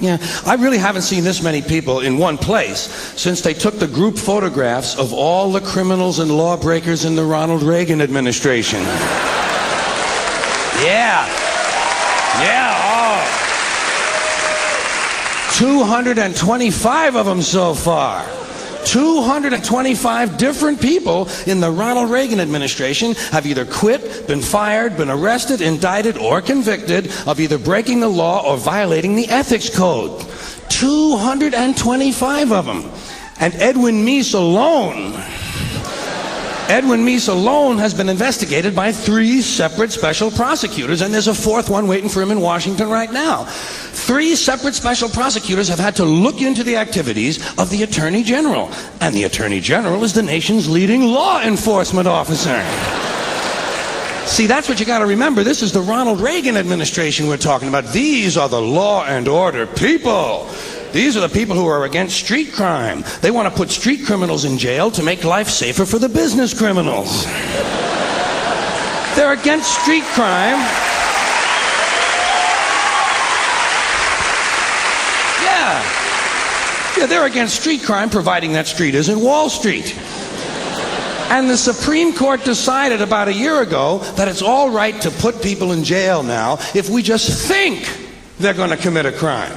Yeah, I really haven't seen this many people in one place since they took the group photographs of all the criminals and lawbreakers in the Ronald Reagan administration. Yeah. Yeah, 225 of them so far. 225 different people in the Ronald Reagan administration have either quit, been fired, been arrested, indicted, or convicted of either breaking the law or violating the ethics code. 225 of them. And Edwin Meese alone has been investigated by 3 separate special prosecutors, and there's a 4th one waiting for him in Washington right now. 3 separate special prosecutors have had to look into the activities of the Attorney General, and the Attorney General is the nation's leading law enforcement officer. See, that's what you got to remember. This is the Ronald Reagan administration we're talking about. These are the law and order people. These are the people who are against street crime. They want to put street criminals in jail to make life safer for the business criminals. They're against street crime. Yeah, they're against street crime, providing that street isn't Wall Street. And the Supreme Court decided about a year ago that it's all right to put people in jail now if we just think they're going to commit a crime.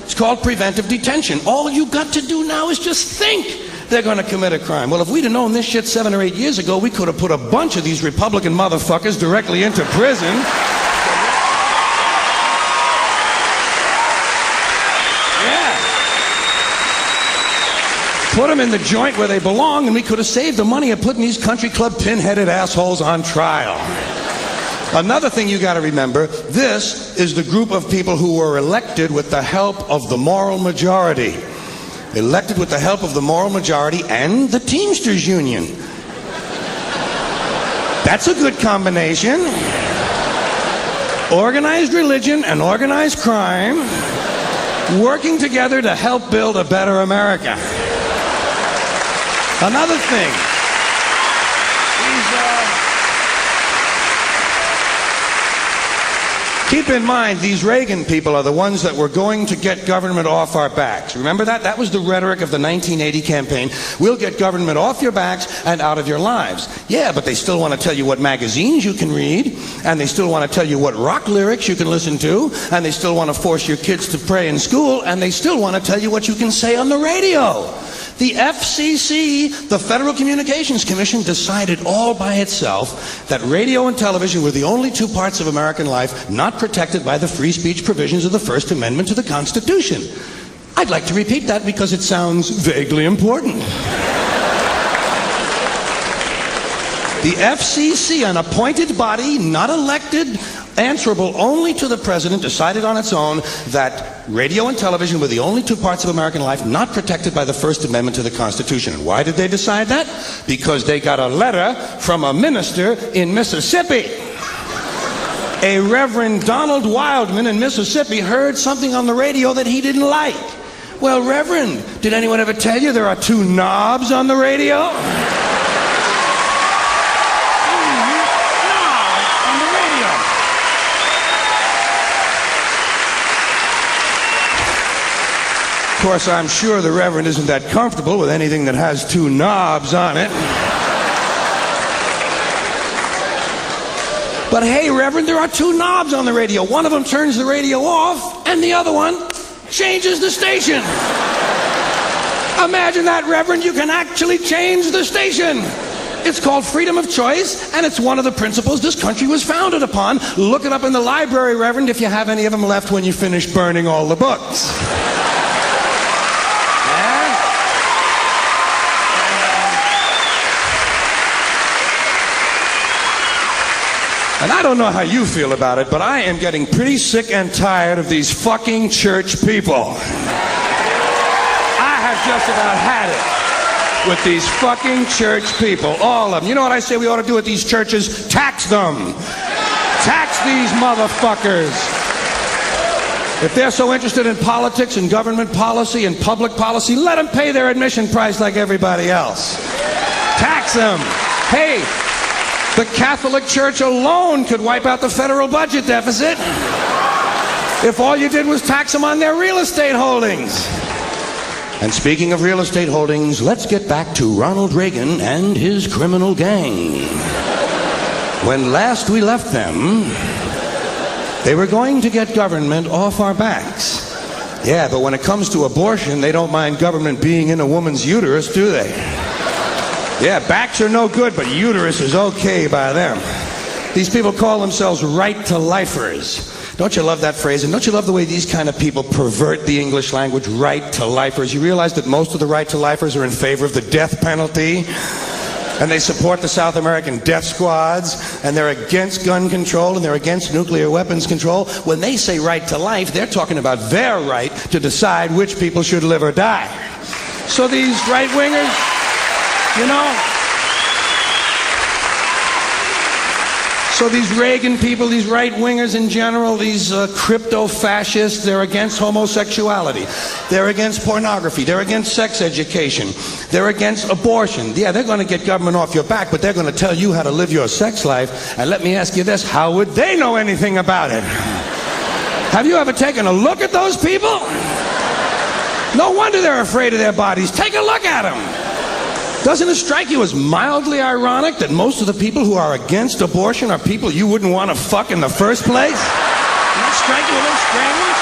It's called preventive detention. All you got to do now is just think they're going to commit a crime. Well, if we'd have known this shit 7 or 8 years ago, we could have put a bunch of these Republican motherfuckers directly into prison. Yeah. Put them in the joint where they belong, and we could have saved the money of putting these country club pin-headed assholes on trial. Another thing you got to remember, this is the group of people who were elected with the help of the moral majority. Elected with the help of the moral majority and the Teamsters Union. That's a good combination. Organized religion and organized crime working together to help build a better America. Another thing. Keep in mind, these Reagan people are the ones that were going to get government off our backs. Remember that? That was the rhetoric of the 1980 campaign. We'll get government off your backs and out of your lives. Yeah, but they still want to tell you what magazines you can read, and they still want to tell you what rock lyrics you can listen to, and they still want to force your kids to pray in school, and they still want to tell you what you can say on the radio. The FCC, the Federal Communications Commission, decided all by itself that radio and television were the only 2 parts of American life not protected by the free speech provisions of the First Amendment to the Constitution. I'd like to repeat that because it sounds vaguely important. The FCC, an appointed body, not elected, answerable only to the president, decided on its own that radio and television were the only 2 parts of American life not protected by the First Amendment to the Constitution. And why did they decide that? Because they got a letter from a minister in Mississippi. A Reverend Donald Wildman in Mississippi heard something on the radio that he didn't like. Well, Reverend, did anyone ever tell you there are 2 knobs on the radio? Of course, I'm sure the Reverend isn't that comfortable with anything that has 2 knobs on it. But hey, Reverend, there are 2 knobs on the radio. One of them turns the radio off, and the other one changes the station. Imagine that, Reverend. You can actually change the station. It's called freedom of choice, and it's one of the principles this country was founded upon. Look it up in the library, Reverend, if you have any of them left when you finish burning all the books. And I don't know how you feel about it, but I am getting pretty sick and tired of these fucking church people. I have just about had it with these fucking church people, all of them. You know what I say we ought to do with these churches? Tax them. Tax these motherfuckers. If they're so interested in politics and government policy and public policy, let them pay their admission price like everybody else. Tax them. Hey, the Catholic Church alone could wipe out the federal budget deficit. if all you did was tax them on their real estate holdings. And speaking of real estate holdings, let's get back to Ronald Reagan and his criminal gang. When last we left them, they were going to get government off our backs. Yeah, but when it comes to abortion, they don't mind government being in a woman's uterus, do they? Yeah, backs are no good, but uterus is okay by them. These people call themselves right-to-lifers. Don't you love that phrase? And don't you love the way these kind of people pervert the English language, right-to-lifers? You realize that most of the right-to-lifers are in favor of the death penalty? And they support the South American death squads, and they're against gun control, and they're against nuclear weapons control. When they say right to life, they're talking about their right to decide which people should live or die. So these right-wingers, you know, so these Reagan people, these right-wingers in general, these crypto-fascists, they're against homosexuality. They're against pornography. They're against sex education. They're against abortion. Yeah, they're going to get government off your back, but they're going to tell you how to live your sex life. And let me ask you this, how would they know anything about it? Have you ever taken a look at those people? No wonder they're afraid of their bodies. Take a look at them. Doesn't it strike you as mildly ironic that most of the people who are against abortion are people you wouldn't want to fuck in the first place? Doesn't that strike you a little strange?